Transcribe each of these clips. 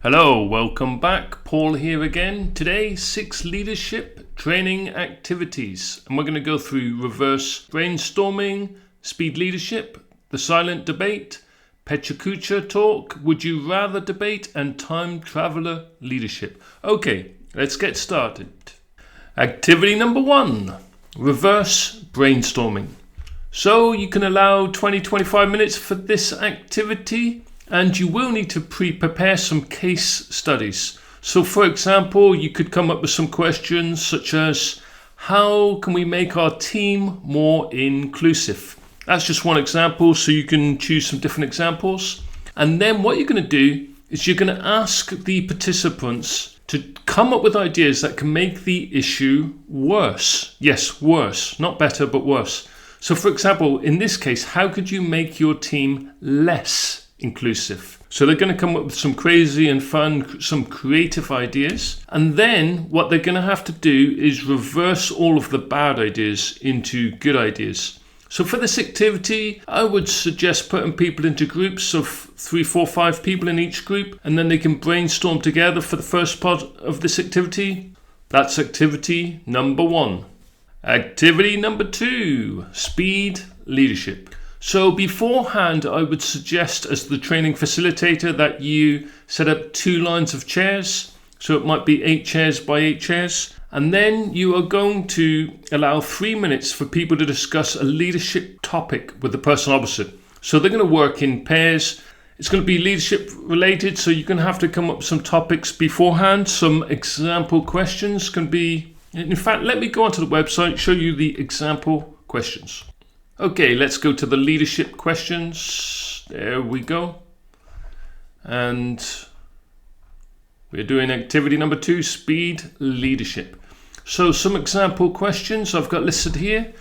Hello, welcome back. Paul here again. Today, 6 leadership training activities. And we're going to go through reverse brainstorming, speed leadership, the silent debate, Pecha Jucha talk, would you rather debate, and time traveler leadership. Okay, let's get started. Activity number 1, reverse brainstorming. So you can allow 20-25 minutes for this activity. And you will need to prepare some case studies. So for example, you could come up with some questions such as, how can we make our team more inclusive? That's just one example, so you can choose some different examples. And then what you're going to do is you're going to ask the participants to come up with ideas that can make the issue worse. Yes, worse, not better, but worse. So for example, in this case, how could you make your team less inclusive? So they're going to come up with some crazy and fun, some creative ideas. And then what they're going to have to do is reverse all of the bad ideas into good ideas. So for this activity, I would suggest putting people into groups of 3, 4, 5 people in each group, and then they can brainstorm together for the first part of this activity. That's activity number 1. Activity number 2, speed leadership. So beforehand, I would suggest as the training facilitator that you set up 2 lines of chairs. So it might be 8 chairs by 8 chairs. And then you are going to allow 3 minutes for people to discuss a leadership topic with the person opposite. So they're going to work in pairs. It's going to be leadership related. So you're going to have to come up with some topics beforehand. Some example questions can be, in fact, let me go onto the website, show you the example questions. Okay, let's go to the leadership questions. There we go. And we're doing activity number 2, speed leadership. So some example questions I've got listed here.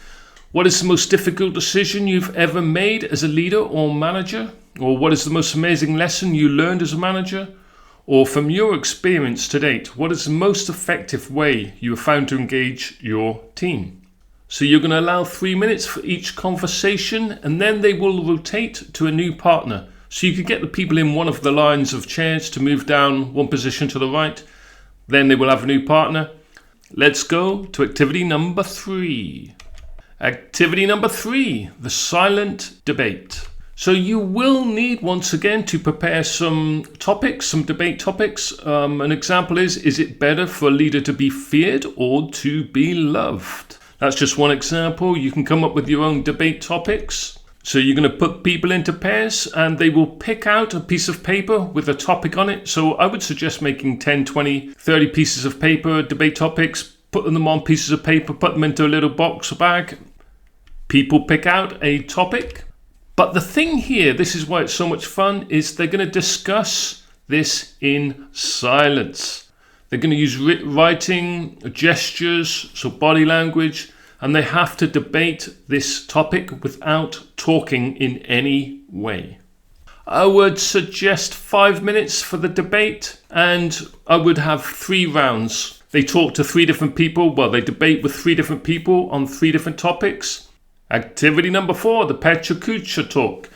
What is the most difficult decision you've ever made as a leader or manager? Or what is the most amazing lesson you learned as a manager? Or from your experience to date, what is the most effective way you have found to engage your team? So you're going to allow 3 minutes for each conversation, and then they will rotate to a new partner. So you could get the people in one of the lines of chairs to move down one position to the right. Then they will have a new partner. Let's go to activity number 3. Activity number 3, the silent debate. So you will need, once again, to prepare some topics, some debate topics. An example is it better for a leader to be feared or to be loved? That's just one example. You can come up with your own debate topics. So you're going to put people into pairs and they will pick out a piece of paper with a topic on it. So I would suggest making 10, 20, 30 pieces of paper, debate topics, put them on pieces of paper, put them into a little box or bag. People pick out a topic. But the thing here, this is why it's so much fun, is they're going to discuss this in silence. They're going to use writing, gestures, so body language, and they have to debate this topic without talking in any way. I would suggest 5 minutes for the debate, and I would have 3 rounds. They talk to 3 different people, they debate with 3 different people on 3 different topics. Activity number 4, the Pecha Jucha talk.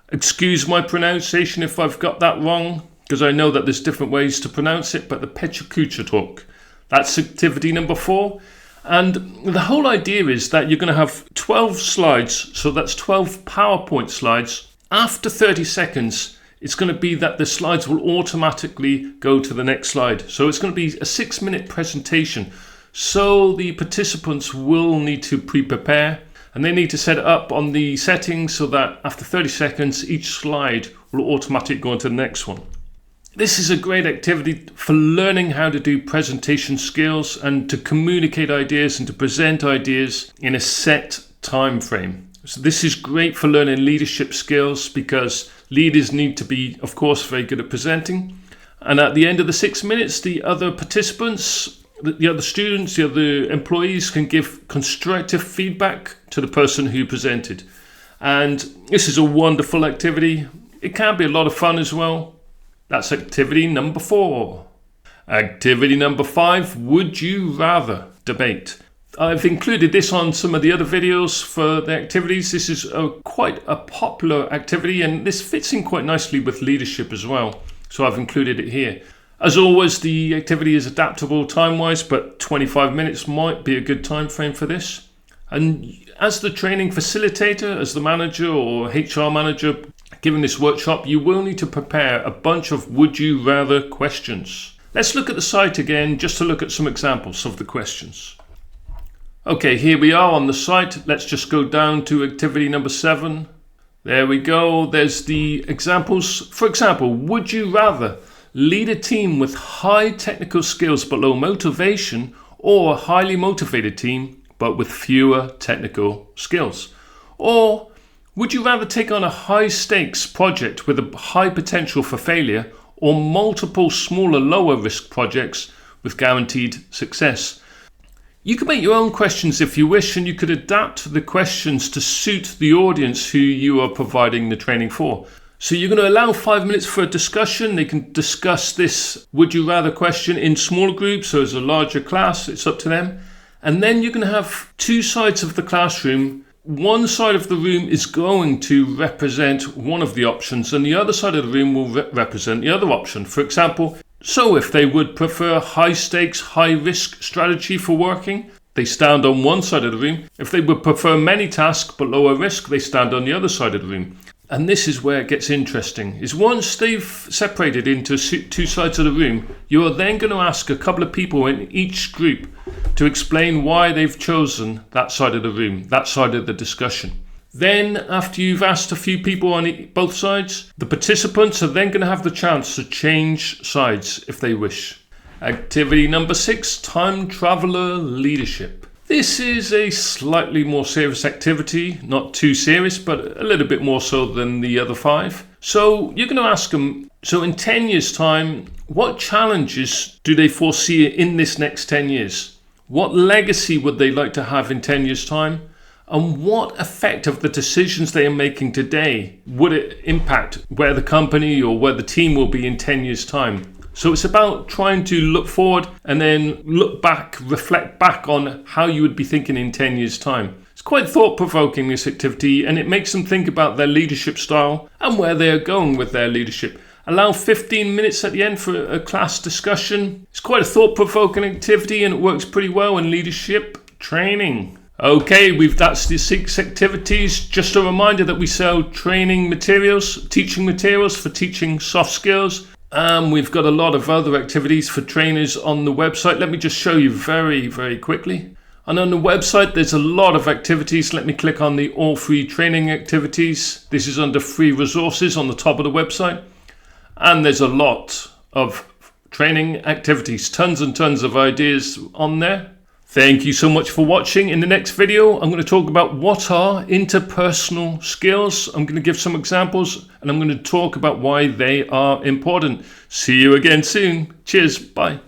Excuse my pronunciation if I've got that wrong, because I know that there's different ways to pronounce it, but the Pecha Jucha talk. That's activity number 4. And the whole idea is that you're going to have 12 slides, so that's 12 PowerPoint slides. After 30 seconds, it's going to be that the slides will automatically go to the next slide. So it's going to be a 6-minute presentation. So the participants will need to prepare, and they need to set it up on the settings so that after 30 seconds, each slide will automatically go into the next one. This is a great activity for learning how to do presentation skills and to communicate ideas and to present ideas in a set time frame. So this is great for learning leadership skills because leaders need to be, of course, very good at presenting. And at the end of the 6 minutes, the other participants, the other students, the other employees can give constructive feedback to the person who presented. And this is a wonderful activity. It can be a lot of fun as well. That's activity number 4. Activity number 5, would you rather debate? I've included this on some of the other videos for the activities. This is quite a popular activity and this fits in quite nicely with leadership as well. So I've included it here. As always, the activity is adaptable time-wise, but 25 minutes might be a good time frame for this. And as the training facilitator, as the manager or HR manager giving this workshop, you will need to prepare a bunch of would you rather questions. Let's look at the site again just to look at some examples of the questions. Okay, here we are on the site. Let's just go down to activity number 7. There we go. There's the examples. For example, would you rather lead a team with high technical skills but low motivation, or a highly motivated team but with fewer technical skills? Or would you rather take on a high stakes project with a high potential for failure, or multiple smaller lower risk projects with guaranteed success? You can make your own questions if you wish, and you could adapt the questions to suit the audience who you are providing the training for. So you're going to allow 5 minutes for a discussion. They can discuss this would you rather question in smaller groups or as a larger class. It's up to them. And then you're going to have two sides of the classroom. One side of the room is going to represent one of the options, and the other side of the room will represent the other option. For example, so if they would prefer high stakes, high risk strategy for working, they stand on one side of the room. If they would prefer many tasks but lower risk, they stand on the other side of the room. And this is where it gets interesting, is once they've separated into two sides of the room, you are then going to ask a couple of people in each group to explain why they've chosen that side of the room, that side of the discussion. Then, after you've asked a few people on both sides, the participants are then going to have the chance to change sides if they wish. Activity number 6, time traveler leadership. This is a slightly more serious activity, not too serious, but a little bit more so than the other 5. So you're going to ask them, so in 10 years' time, what challenges do they foresee in this next 10 years? What legacy would they like to have in 10 years' time? And what effect of the decisions they are making today would it impact where the company or where the team will be in 10 years' time? So it's about trying to look forward and then look back, reflect back on how you would be thinking in 10 years' time. It's quite thought-provoking, this activity, and it makes them think about their leadership style and where they are going with their leadership. Allow 15 minutes at the end for a class discussion. It's quite a thought-provoking activity, and it works pretty well in leadership training. Okay, that's the 6 activities. Just a reminder that we sell training materials, teaching materials for teaching soft skills. We've got a lot of other activities for trainers on the website. Let me just show you very, very quickly. And on the website, there's a lot of activities. Let me click on the all free training activities. This is under free resources on the top of the website. And there's a lot of training activities, tons and tons of ideas on there. Thank you so much for watching. In the next video, I'm going to talk about what are interpersonal skills. I'm going to give some examples, and I'm going to talk about why they are important. See you again soon. Cheers. Bye.